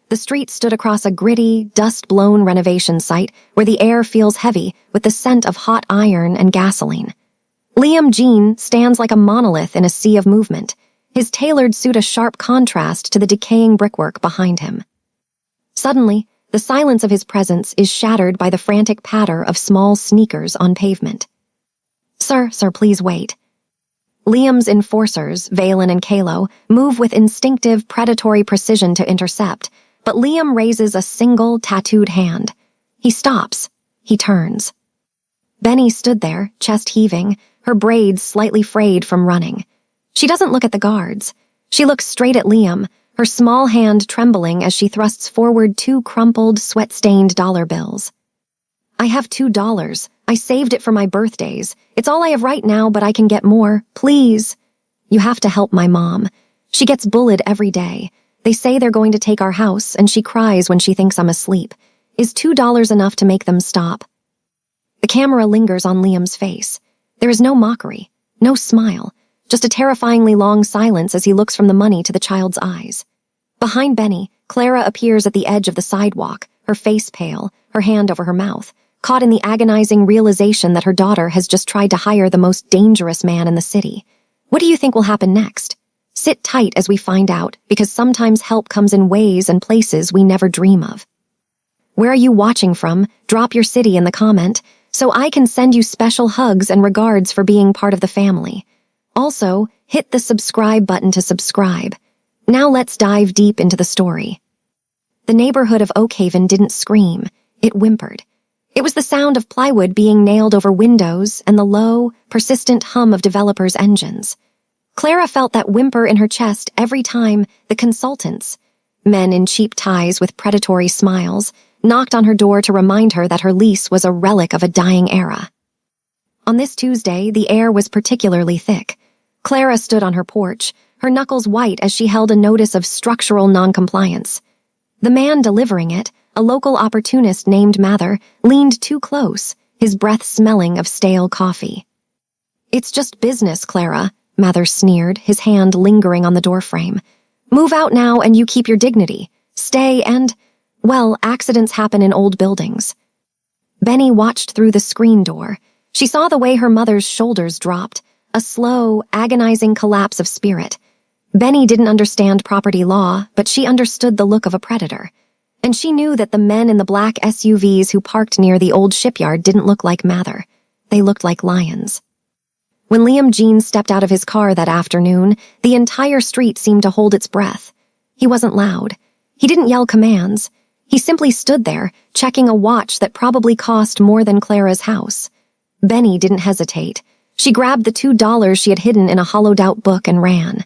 The street stood across a gritty, dust-blown renovation site where the air feels heavy with the scent of hot iron and gasoline. Liam Jean stands like a monolith in a sea of movement, his tailored suit a sharp contrast to the decaying brickwork behind him. Suddenly, the silence of his presence is shattered by the frantic patter of small sneakers on pavement. Sir, please wait." Liam's enforcers, Valen and Kalo, move with instinctive, predatory precision to intercept, but Liam raises a single, tattooed hand. He stops. He turns. Benny stood there, chest heaving, her braids slightly frayed from running. She doesn't look at the guards. She looks straight at Liam, her small hand trembling as she thrusts forward 2 crumpled, sweat-stained dollar bills. "I have $2. I saved it for my birthdays. It's all I have right now, but I can get more. Please." "You have to help my mom. She gets bullied every day. They say they're going to take our house, and she cries when she thinks I'm asleep. Is $2 enough to make them stop?" The camera lingers on Liam's face. There is no mockery, no smile, just a terrifyingly long silence as he looks from the money to the child's eyes. Behind Benny, Clara appears at the edge of the sidewalk, her face pale, her hand over her mouth, caught in the agonizing realization that her daughter has just tried to hire the most dangerous man in the city. What do you think will happen next? Sit tight as we find out, because sometimes help comes in ways and places we never dream of. Where are you watching from? Drop your city in the comment, so I can send you special hugs and regards for being part of the family. Also, hit the subscribe button to subscribe. Now let's dive deep into the story. The neighborhood of Oakhaven didn't scream, it whimpered. It was the sound of plywood being nailed over windows and the low, persistent hum of developers' engines. Clara felt that whimper in her chest every time the consultants, men in cheap ties with predatory smiles, knocked on her door to remind her that her lease was a relic of a dying era. On this Tuesday, the air was particularly thick. Clara stood on her porch, her knuckles white as she held a notice of structural noncompliance. The man delivering it, a local opportunist named Mather, leaned too close, his breath smelling of stale coffee. "It's just business, Clara," Mather sneered, his hand lingering on the doorframe. "Move out now and you keep your dignity. Stay and, well, accidents happen in old buildings." Benny watched through the screen door. She saw the way her mother's shoulders dropped, a slow, agonizing collapse of spirit. Benny didn't understand property law, but she understood the look of a predator. And she knew that the men in the black SUVs who parked near the old shipyard didn't look like Mather. They looked like lions. When Liam Jean stepped out of his car that afternoon, the entire street seemed to hold its breath. He wasn't loud. He didn't yell commands. He simply stood there, checking a watch that probably cost more than Clara's house. Benny didn't hesitate. She grabbed the $2 she had hidden in a hollowed-out book and ran.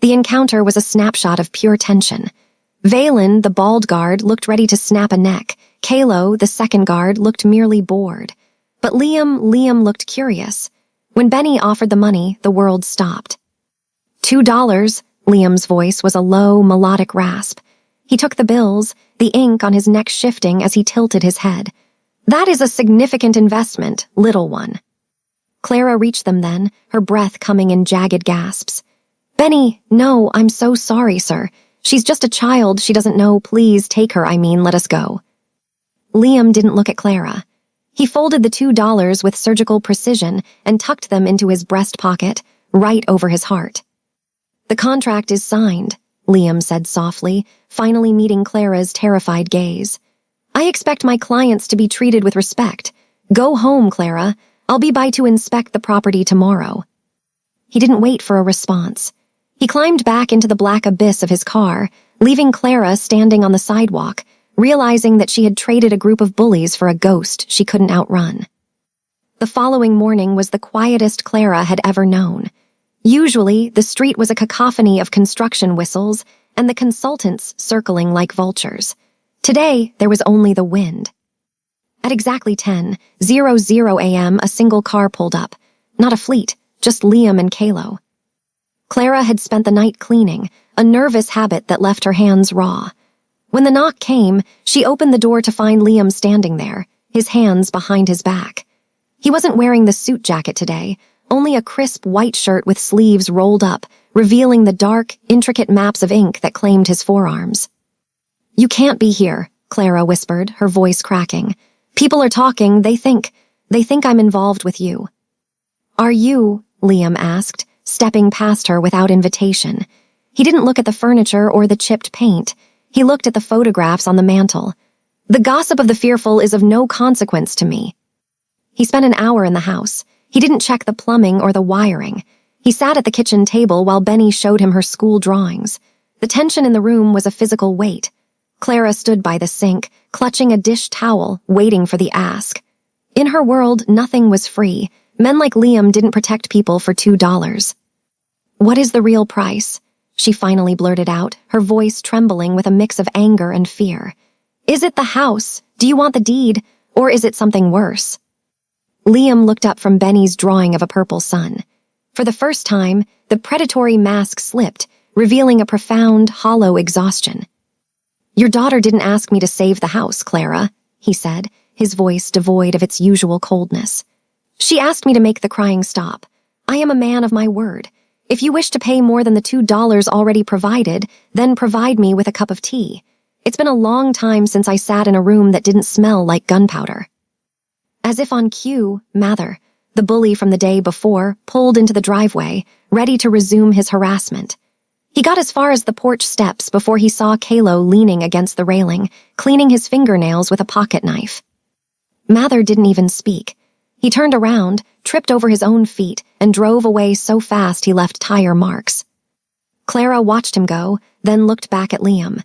The encounter was a snapshot of pure tension. Valen, the bald guard, looked ready to snap a neck. Kalo, the second guard, looked merely bored. But Liam looked curious. When Benny offered the money, the world stopped. $2, Liam's voice was a low, melodic rasp. He took the bills, the ink on his neck shifting as he tilted his head. "That is a significant investment, little one." Clara reached them then, her breath coming in jagged gasps. "Benny, no, I'm so sorry, sir. She's just a child, she doesn't know. Please take her, let us go." Liam didn't look at Clara. He folded the $2 with surgical precision and tucked them into his breast pocket, right over his heart. "The contract is signed," Liam said softly, finally meeting Clara's terrified gaze. "I expect my clients to be treated with respect. Go home, Clara. I'll be by to inspect the property tomorrow." He didn't wait for a response. He climbed back into the black abyss of his car, leaving Clara standing on the sidewalk, realizing that she had traded a group of bullies for a ghost she couldn't outrun. The following morning was the quietest Clara had ever known. Usually, the street was a cacophony of construction whistles and the consultants circling like vultures. Today, there was only the wind. At exactly 10:00 a.m., a single car pulled up. Not a fleet, just Liam and Kalo. Clara had spent the night cleaning, a nervous habit that left her hands raw. When the knock came, she opened the door to find Liam standing there, his hands behind his back. He wasn't wearing the suit jacket today, only a crisp white shirt with sleeves rolled up, revealing the dark, intricate maps of ink that claimed his forearms. "You can't be here," Clara whispered, her voice cracking. "People are talking, they think I'm involved with you." "Are you?" Liam asked, stepping past her without invitation. He didn't look at the furniture or the chipped paint. He looked at the photographs on the mantel. "The gossip of the fearful is of no consequence to me." He spent an hour in the house. He didn't check the plumbing or the wiring. He sat at the kitchen table while Benny showed him her school drawings. The tension in the room was a physical weight. Clara stood by the sink, clutching a dish towel, waiting for the ask. In her world, nothing was free. Men like Liam didn't protect people for $2. "What is the real price?" she finally blurted out, her voice trembling with a mix of anger and fear. "Is it the house? Do you want the deed? Or is it something worse?" Liam looked up from Benny's drawing of a purple sun. For the first time, the predatory mask slipped, revealing a profound, hollow exhaustion. "Your daughter didn't ask me to save the house, Clara," he said, his voice devoid of its usual coldness. "She asked me to make the crying stop. I am a man of my word. If you wish to pay more than the $2 already provided, then provide me with a cup of tea. It's been a long time since I sat in a room that didn't smell like gunpowder." As if on cue, Mather, the bully from the day before, pulled into the driveway, ready to resume his harassment. He got as far as the porch steps before he saw Kalo leaning against the railing, cleaning his fingernails with a pocket knife. Mather didn't even speak. He turned around, tripped over his own feet, and drove away so fast he left tire marks. Clara watched him go, then looked back at Liam.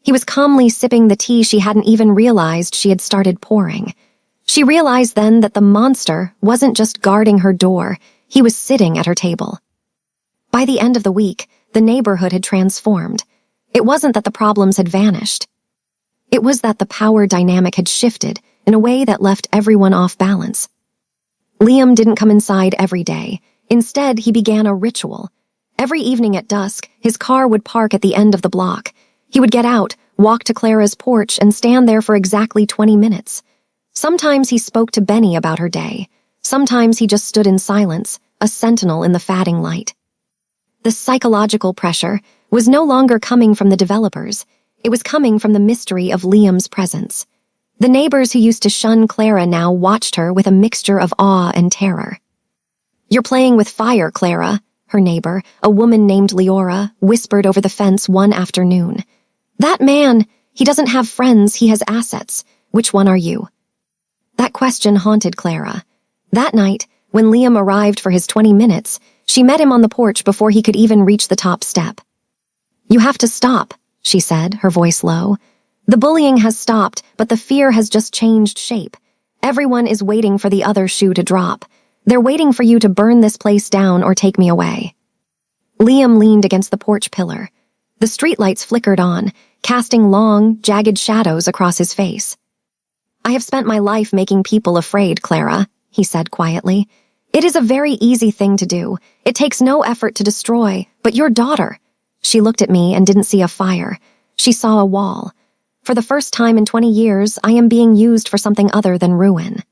He was calmly sipping the tea she hadn't even realized she had started pouring. She realized then that the monster wasn't just guarding her door, he was sitting at her table. By the end of the week, the neighborhood had transformed. It wasn't that the problems had vanished. It was that the power dynamic had shifted in a way that left everyone off balance. Liam didn't come inside every day. Instead, he began a ritual. Every evening at dusk, his car would park at the end of the block. He would get out, walk to Clara's porch, and stand there for exactly 20 minutes. Sometimes he spoke to Benny about her day. Sometimes he just stood in silence, a sentinel in the fading light. The psychological pressure was no longer coming from the developers. It was coming from the mystery of Liam's presence. The neighbors who used to shun Clara now watched her with a mixture of awe and terror. "You're playing with fire, Clara," her neighbor, a woman named Leora, whispered over the fence one afternoon. "That man, he doesn't have friends, he has assets. Which one are you?" That question haunted Clara. That night, when Liam arrived for his 20 minutes, she met him on the porch before he could even reach the top step. "You have to stop," she said, her voice low. "The bullying has stopped, but the fear has just changed shape. Everyone is waiting for the other shoe to drop. They're waiting for you to burn this place down or take me away." Liam leaned against the porch pillar. The streetlights flickered on, casting long, jagged shadows across his face. "I have spent my life making people afraid, Clara," he said quietly. "It is a very easy thing to do. It takes no effort to destroy, but your daughter—" She looked at me and didn't see a fire. She saw a wall. "For the first time in 20 years, I am being used for something other than ruin."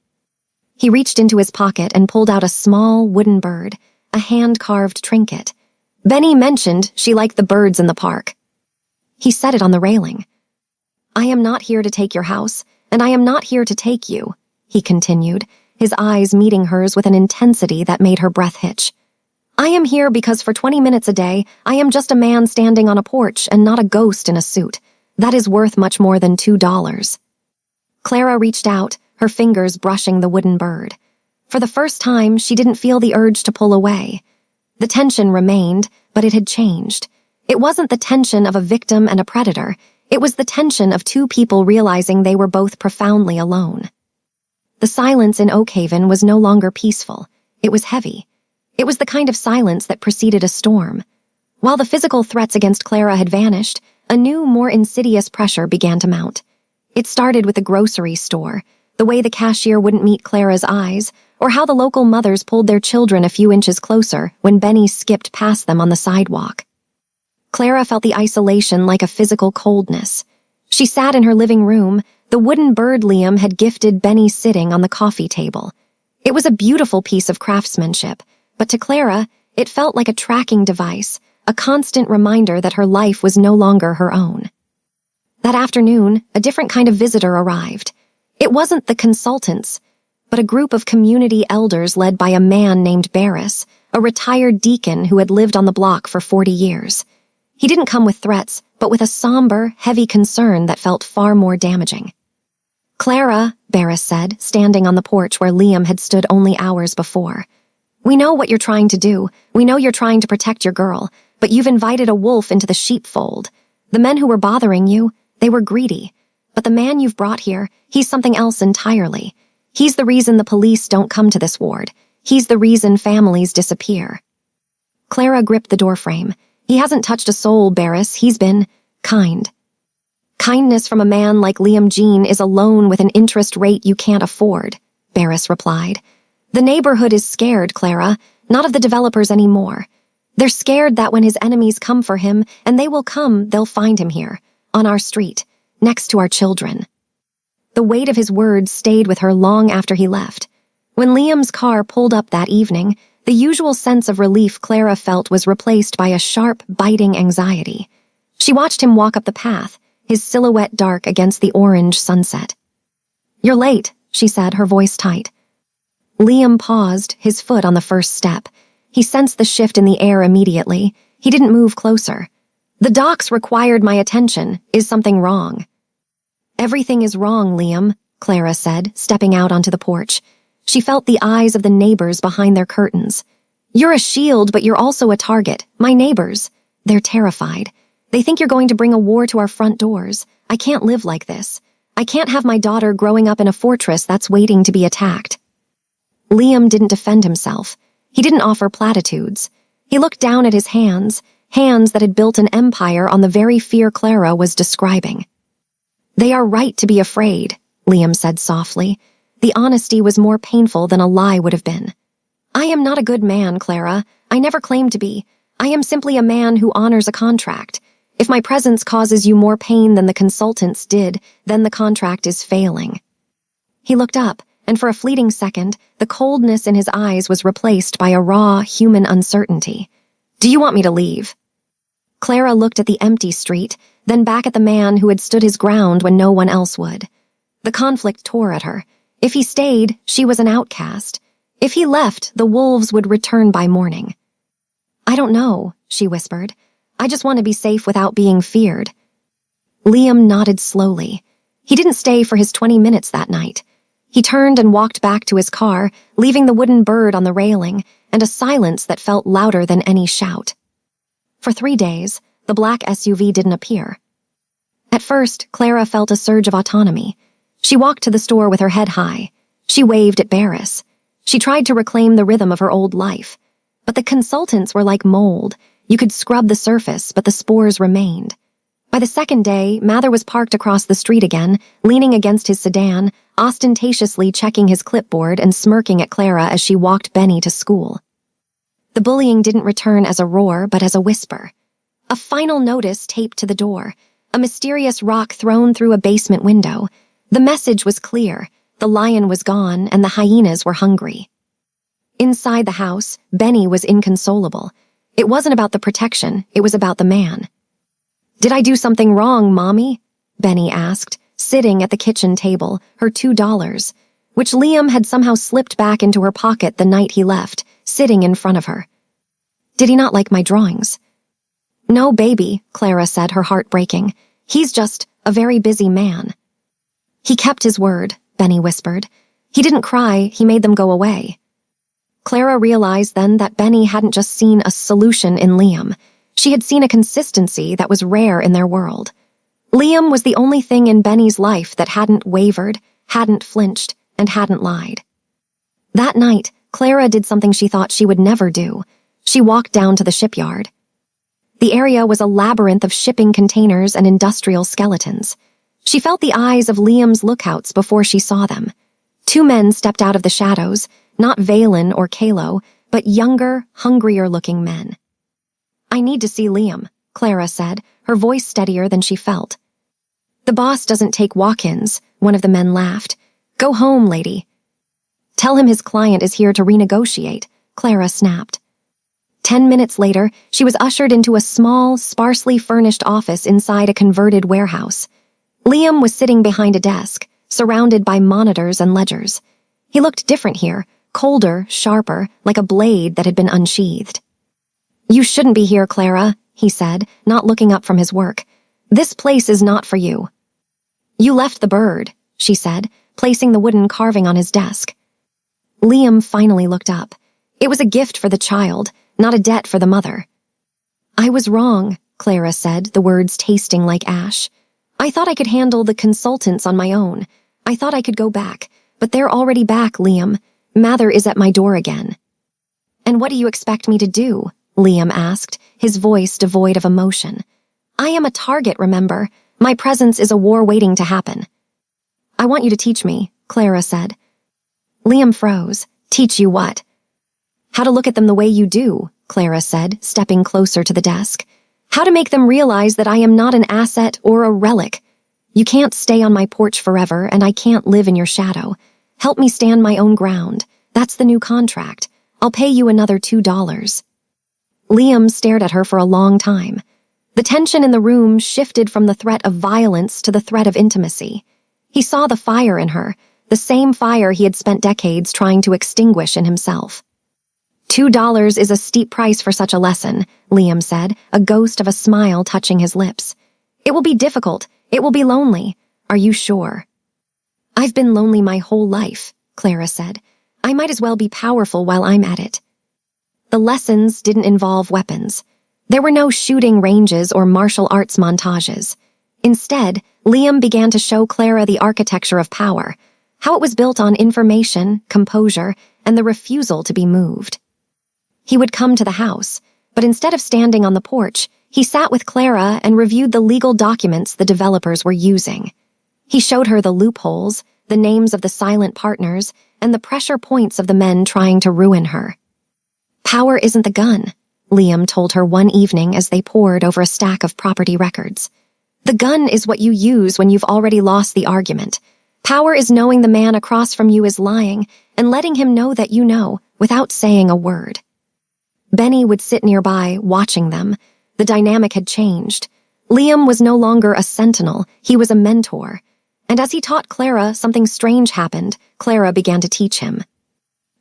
He reached into his pocket and pulled out a small wooden bird, a hand-carved trinket. Benny mentioned she liked the birds in the park. He set it on the railing. "I am not here to take your house, and I am not here to take you," he continued, his eyes meeting hers with an intensity that made her breath hitch. "I am here because for 20 minutes a day, I am just a man standing on a porch and not a ghost in a suit. That is worth much more than $2. Clara reached out, her fingers brushing the wooden bird. For the first time, she didn't feel the urge to pull away. The tension remained, but it had changed. It wasn't the tension of a victim and a predator. It was the tension of two people realizing they were both profoundly alone. The silence in Oakhaven was no longer peaceful. It was heavy. It was the kind of silence that preceded a storm. While the physical threats against Clara had vanished, a new, more insidious pressure began to mount. It started with the grocery store, the way the cashier wouldn't meet Clara's eyes, or how the local mothers pulled their children a few inches closer when Benny skipped past them on the sidewalk. Clara felt the isolation like a physical coldness. She sat in her living room, the wooden bird Liam had gifted Benny sitting on the coffee table. It was a beautiful piece of craftsmanship, but to Clara, it felt like a tracking device, a constant reminder that her life was no longer her own. That afternoon, a different kind of visitor arrived. It wasn't the consultants, but a group of community elders led by a man named Barris, a retired deacon who had lived on the block for 40 years. He didn't come with threats, but with a somber, heavy concern that felt far more damaging. "Clara," Barris said, standing on the porch where Liam had stood only hours before. "We know what you're trying to do. We know you're trying to protect your girl, but you've invited a wolf into the sheepfold. The men who were bothering you, they were greedy. But the man you've brought here, he's something else entirely. He's the reason the police don't come to this ward. He's the reason families disappear." Clara gripped the doorframe. "He hasn't touched a soul, Barris. He's been kind." "Kindness from a man like Liam Jean is a loan with an interest rate you can't afford," Barris replied. "The neighborhood is scared, Clara, not of the developers anymore. They're scared that when his enemies come for him, and they will come, they'll find him here, on our street, next to our children." The weight of his words stayed with her long after he left. When Liam's car pulled up that evening, the usual sense of relief Clara felt was replaced by a sharp, biting anxiety. She watched him walk up the path, his silhouette dark against the orange sunset. "You're late," she said, her voice tight. Liam paused, his foot on the first step. He sensed the shift in the air immediately. He didn't move closer. "The docks required my attention. Is something wrong?" "Everything is wrong, Liam," Clara said, stepping out onto the porch. She felt the eyes of the neighbors behind their curtains. "You're a shield, but you're also a target. My neighbors. They're terrified. They think you're going to bring a war to our front doors. I can't live like this. I can't have my daughter growing up in a fortress that's waiting to be attacked." Liam didn't defend himself. He didn't offer platitudes. He looked down at his hands, hands that had built an empire on the very fear Clara was describing. "They are right to be afraid," Liam said softly. The honesty was more painful than a lie would have been. "I am not a good man, Clara. I never claimed to be. I am simply a man who honors a contract. If my presence causes you more pain than the consultants did, then the contract is failing." He looked up, and for a fleeting second, the coldness in his eyes was replaced by a raw, human uncertainty. "Do you want me to leave?" Clara looked at the empty street, then back at the man who had stood his ground when no one else would. The conflict tore at her. If he stayed, she was an outcast. If he left, the wolves would return by morning. "I don't know," she whispered. "I just want to be safe without being feared." Liam nodded slowly. He didn't stay for his 20 minutes that night. He turned and walked back to his car, leaving the wooden bird on the railing, and a silence that felt louder than any shout. For 3 days, the black SUV didn't appear. At first, Clara felt a surge of autonomy. She walked to the store with her head high. She waved at Barris. She tried to reclaim the rhythm of her old life. But the consultants were like mold. You could scrub the surface, but the spores remained. By the second day, Mather was parked across the street again, leaning against his sedan, ostentatiously checking his clipboard and smirking at Clara as she walked Benny to school. The bullying didn't return as a roar, but as a whisper. A final notice taped to the door, a mysterious rock thrown through a basement window. The message was clear. The lion was gone, and the hyenas were hungry. Inside the house, Benny was inconsolable. It wasn't about the protection, it was about the man. "Did I do something wrong, Mommy?" Benny asked, sitting at the kitchen table, her $2, which Liam had somehow slipped back into her pocket the night he left, sitting in front of her. "Did he not like my drawings?" "No, baby," Clara said, her heart breaking. "He's just a very busy man." "He kept his word," Benny whispered. "He didn't cry, he made them go away." Clara realized then that Benny hadn't just seen a solution in Liam. She had seen a consistency that was rare in their world. Liam was the only thing in Benny's life that hadn't wavered, hadn't flinched, and hadn't lied. That night, Clara did something she thought she would never do. She walked down to the shipyard. The area was a labyrinth of shipping containers and industrial skeletons. She felt the eyes of Liam's lookouts before she saw them. 2 men stepped out of the shadows, not Valen or Kalo, but younger, hungrier-looking men. "I need to see Liam," Clara said, her voice steadier than she felt. "The boss doesn't take walk-ins," one of the men laughed. "Go home, lady." "Tell him his client is here to renegotiate," Clara snapped. 10 minutes later, she was ushered into a small, sparsely furnished office inside a converted warehouse. Liam was sitting behind a desk, surrounded by monitors and ledgers. He looked different here, colder, sharper, like a blade that had been unsheathed. "You shouldn't be here, Clara," he said, not looking up from his work. "This place is not for you." "You left the bird," she said, placing the wooden carving on his desk. Liam finally looked up. It was a gift for the child, not a debt for the mother. "I was wrong," Clara said, the words tasting like ash. "I thought I could handle the consultants on my own. I thought I could go back, but they're already back, Liam. Mather is at my door again." "And what do you expect me to do?" Liam asked, his voice devoid of emotion. "I am a target, remember? My presence is a war waiting to happen." "I want you to teach me," Clara said. Liam froze. "Teach you what?" "How to look at them the way you do," Clara said, stepping closer to the desk. "How to make them realize that I am not an asset or a relic. You can't stay on my porch forever, and I can't live in your shadow. Help me stand my own ground. That's the new contract. I'll pay you another $2. Liam stared at her for a long time. The tension in the room shifted from the threat of violence to the threat of intimacy. He saw the fire in her, the same fire he had spent decades trying to extinguish in himself. $2 is a steep price for such a lesson, Liam said, a ghost of a smile touching his lips. It will be difficult. It will be lonely. Are you sure? I've been lonely my whole life, Clara said. I might as well be powerful while I'm at it. The lessons didn't involve weapons. There were no shooting ranges or martial arts montages. Instead, Liam began to show Clara the architecture of power, how it was built on information, composure, and the refusal to be moved. He would come to the house, but instead of standing on the porch, he sat with Clara and reviewed the legal documents the developers were using. He showed her the loopholes, the names of the silent partners, and the pressure points of the men trying to ruin her. Power isn't the gun, Liam told her one evening as they pored over a stack of property records. The gun is what you use when you've already lost the argument. Power is knowing the man across from you is lying and letting him know that you know without saying a word. Benny would sit nearby, watching them. The dynamic had changed. Liam was no longer a sentinel, he was a mentor. And as he taught Clara, something strange happened. Clara began to teach him.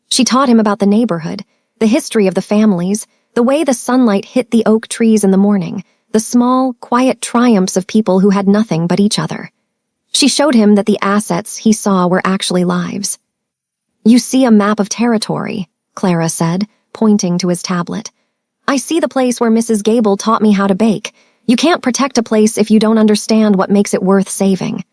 She taught him about the neighborhood, the history of the families, the way the sunlight hit the oak trees in the morning, the small, quiet triumphs of people who had nothing but each other. She showed him that the assets he saw were actually lives. You see a map of territory, Clara said, pointing to his tablet. I see the place where Mrs. Gable taught me how to bake. You can't protect a place if you don't understand what makes it worth saving.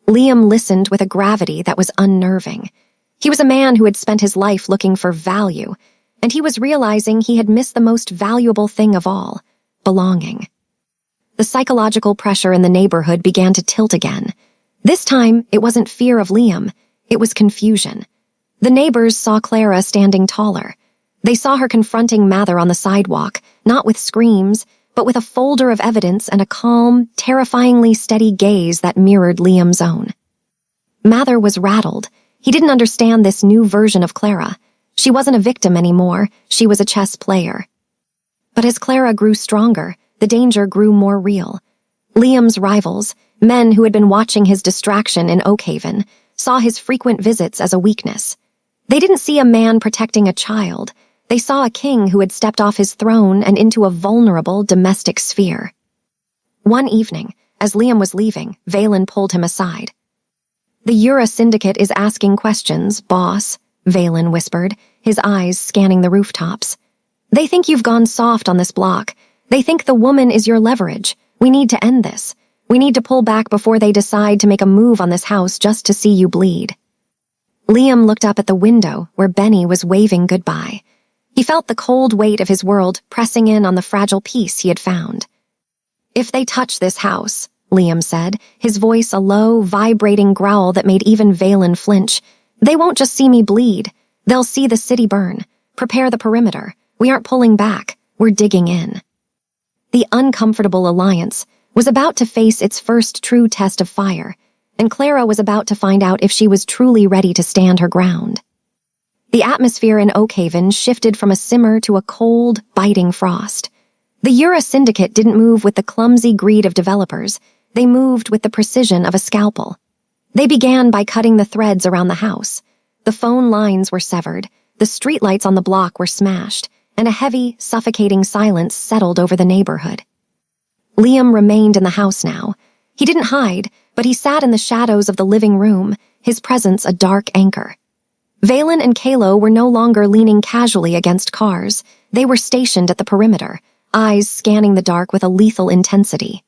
Liam listened with a gravity that was unnerving. He was a man who had spent his life looking for value, and he was realizing he had missed the most valuable thing of all, belonging. The psychological pressure in the neighborhood began to tilt again. This time, it wasn't fear of Liam, it was confusion. The neighbors saw Clara standing taller. They saw her confronting Mather on the sidewalk, not with screams, but with a folder of evidence and a calm, terrifyingly steady gaze that mirrored Liam's own. Mather was rattled. He didn't understand this new version of Clara. She wasn't a victim anymore, she was a chess player. But as Clara grew stronger, the danger grew more real. Liam's rivals, men who had been watching his distraction in Oakhaven, saw his frequent visits as a weakness. They didn't see a man protecting a child. They saw a king who had stepped off his throne and into a vulnerable domestic sphere. One evening, as Liam was leaving, Valen pulled him aside. The Eura Syndicate is asking questions, boss, Valen whispered, his eyes scanning the rooftops. They think you've gone soft on this block. They think the woman is your leverage. We need to end this. We need to pull back before they decide to make a move on this house just to see you bleed. Liam looked up at the window where Benny was waving goodbye. He felt the cold weight of his world pressing in on the fragile peace he had found. If they touch this house, Liam said, his voice a low, vibrating growl that made even Valen flinch, they won't just see me bleed. They'll see the city burn. Prepare the perimeter. We aren't pulling back. We're digging in. The uncomfortable alliance was about to face its first true test of fire, and Clara was about to find out if she was truly ready to stand her ground. The atmosphere in Oakhaven shifted from a simmer to a cold, biting frost. The Eura Syndicate didn't move with the clumsy greed of developers. They moved with the precision of a scalpel. They began by cutting the threads around the house. The phone lines were severed, the streetlights on the block were smashed, and a heavy, suffocating silence settled over the neighborhood. Liam remained in the house now. He didn't hide, but he sat in the shadows of the living room, his presence a dark anchor. Valen and Kalo were no longer leaning casually against cars. They were stationed at the perimeter, eyes scanning the dark with a lethal intensity.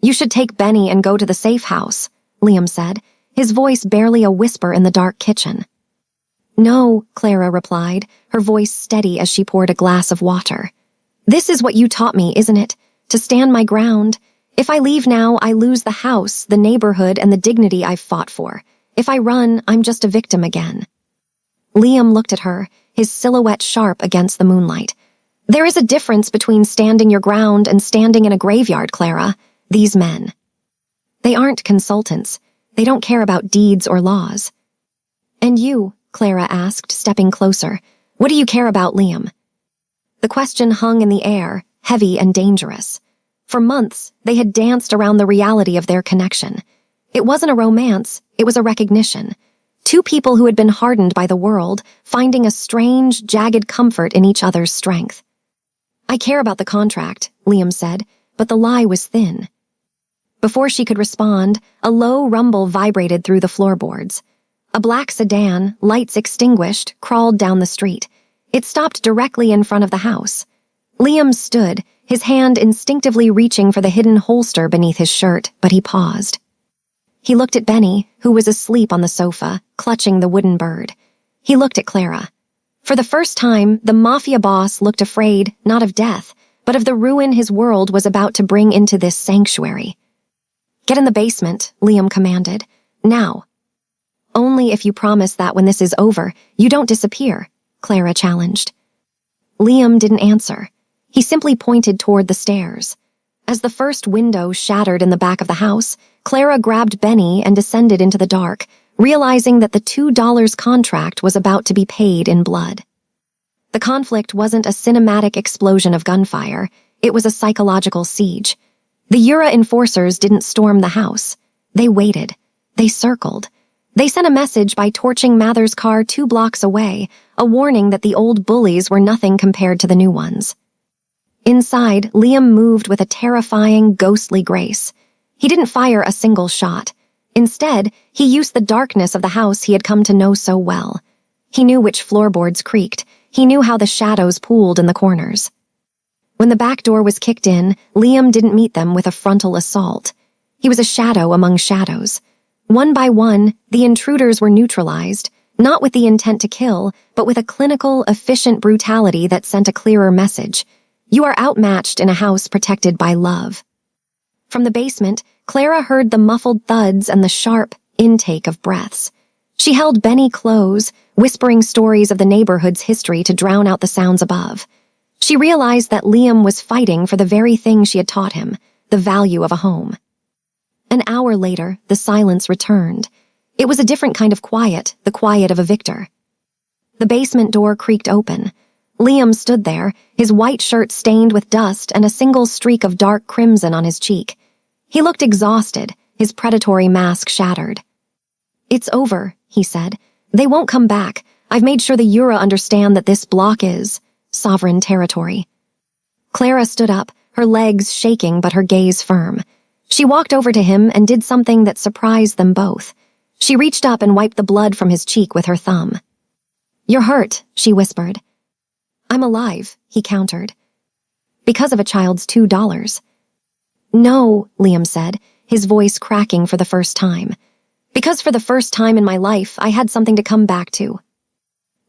"You should take Benny and go to the safe house," Liam said, his voice barely a whisper in the dark kitchen. "No," Clara replied, her voice steady as she poured a glass of water. "This is what you taught me, isn't it? To stand my ground. If I leave now, I lose the house, the neighborhood, and the dignity I've fought for. If I run, I'm just a victim again." Liam looked at her, his silhouette sharp against the moonlight. "There is a difference between standing your ground and standing in a graveyard, Clara. These men. They aren't consultants. They don't care about deeds or laws." "And you?" Clara asked, stepping closer. "What do you care about, Liam?" The question hung in the air, heavy and dangerous. For months, they had danced around the reality of their connection. It wasn't a romance, it was a recognition. Two people who had been hardened by the world, finding a strange, jagged comfort in each other's strength. "I care about the contract," Liam said, but the lie was thin. Before she could respond, a low rumble vibrated through the floorboards. A black sedan, lights extinguished, crawled down the street. It stopped directly in front of the house. Liam stood, his hand instinctively reaching for the hidden holster beneath his shirt, but he paused. He looked at Benny, who was asleep on the sofa, clutching the wooden bird. He looked at Clara. For the first time, the Mafia boss looked afraid, not of death, but of the ruin his world was about to bring into this sanctuary. "Get in the basement," Liam commanded. "Now." "Only if you promise that when this is over, you don't disappear," Clara challenged. Liam didn't answer. He simply pointed toward the stairs. As the first window shattered in the back of the house, Clara grabbed Benny and descended into the dark, realizing that the $2 contract was about to be paid in blood. The conflict wasn't a cinematic explosion of gunfire, it was a psychological siege. The Yura enforcers didn't storm the house. They waited. They circled. They sent a message by torching Mather's car 2 blocks away, a warning that the old bullies were nothing compared to the new ones. Inside, Liam moved with a terrifying, ghostly grace. He didn't fire a single shot. Instead, he used the darkness of the house he had come to know so well. He knew which floorboards creaked. He knew how the shadows pooled in the corners. When the back door was kicked in, Liam didn't meet them with a frontal assault. He was a shadow among shadows. One by one, the intruders were neutralized, not with the intent to kill, but with a clinical, efficient brutality that sent a clearer message. You are outmatched in a house protected by love. From the basement, Clara heard the muffled thuds and the sharp intake of breaths. She held Benny close, whispering stories of the neighborhood's history to drown out the sounds above. She realized that Liam was fighting for the very thing she had taught him, the value of a home. An hour later, the silence returned. It was a different kind of quiet, the quiet of a victor. The basement door creaked open. Liam stood there, his white shirt stained with dust and a single streak of dark crimson on his cheek. He looked exhausted, his predatory mask shattered. "It's over," he said. "They won't come back. I've made sure the Yura understand that this block is sovereign territory." Clara stood up, her legs shaking but her gaze firm. She walked over to him and did something that surprised them both. She reached up and wiped the blood from his cheek with her thumb. "You're hurt," she whispered. "I'm alive," he countered. "Because of a child's $2. "No," Liam said, his voice cracking for the first time. "Because for the first time in my life, I had something to come back to."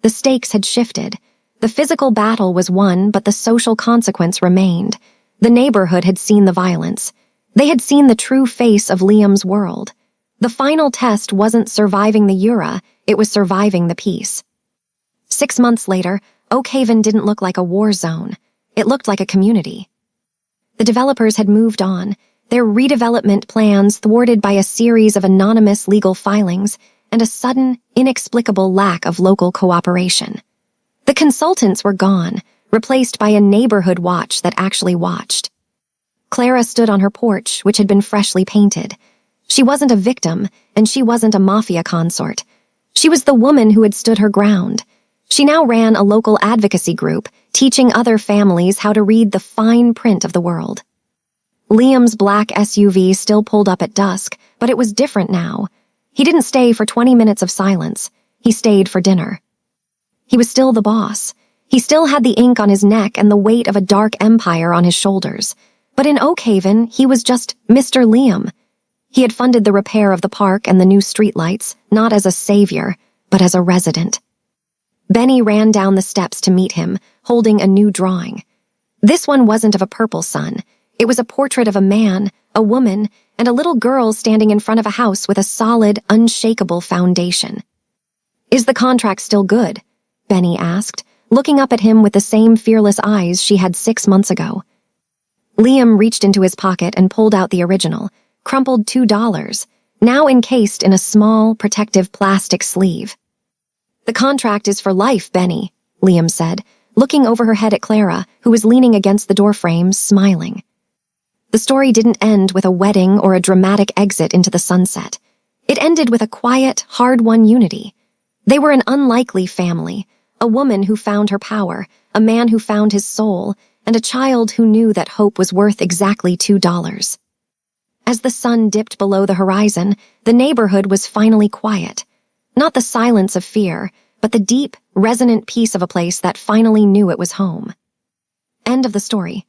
The stakes had shifted. The physical battle was won, but the social consequence remained. The neighborhood had seen the violence. They had seen the true face of Liam's world. The final test wasn't surviving the Yura, it was surviving the peace. 6 months later, Oak Haven didn't look like a war zone. It looked like a community. The developers had moved on, their redevelopment plans thwarted by a series of anonymous legal filings and a sudden, inexplicable lack of local cooperation. The consultants were gone, replaced by a neighborhood watch that actually watched. Clara stood on her porch, which had been freshly painted. She wasn't a victim, and she wasn't a mafia consort. She was the woman who had stood her ground. She now ran a local advocacy group, teaching other families how to read the fine print of the world. Liam's black SUV still pulled up at dusk, but it was different now. He didn't stay for 20 minutes of silence. He stayed for dinner. He was still the boss. He still had the ink on his neck and the weight of a dark empire on his shoulders. But in Oakhaven, he was just Mr. Liam. He had funded the repair of the park and the new streetlights, not as a savior, but as a resident. Benny ran down the steps to meet him, holding a new drawing. This one wasn't of a purple sun. It was a portrait of a man, a woman, and a little girl standing in front of a house with a solid, unshakable foundation. "Is the contract still good?" Benny asked, looking up at him with the same fearless eyes she had 6 months ago. Liam reached into his pocket and pulled out the original, crumpled $2, now encased in a small, protective plastic sleeve. "The contract is for life, Benny," Liam said, looking over her head at Clara, who was leaning against the doorframe, smiling. The story didn't end with a wedding or a dramatic exit into the sunset. It ended with a quiet, hard-won unity. They were an unlikely family, a woman who found her power, a man who found his soul, and a child who knew that hope was worth exactly $2. As the sun dipped below the horizon, the neighborhood was finally quiet. Not the silence of fear, but the deep, resonant peace of a place that finally knew it was home. End of the story.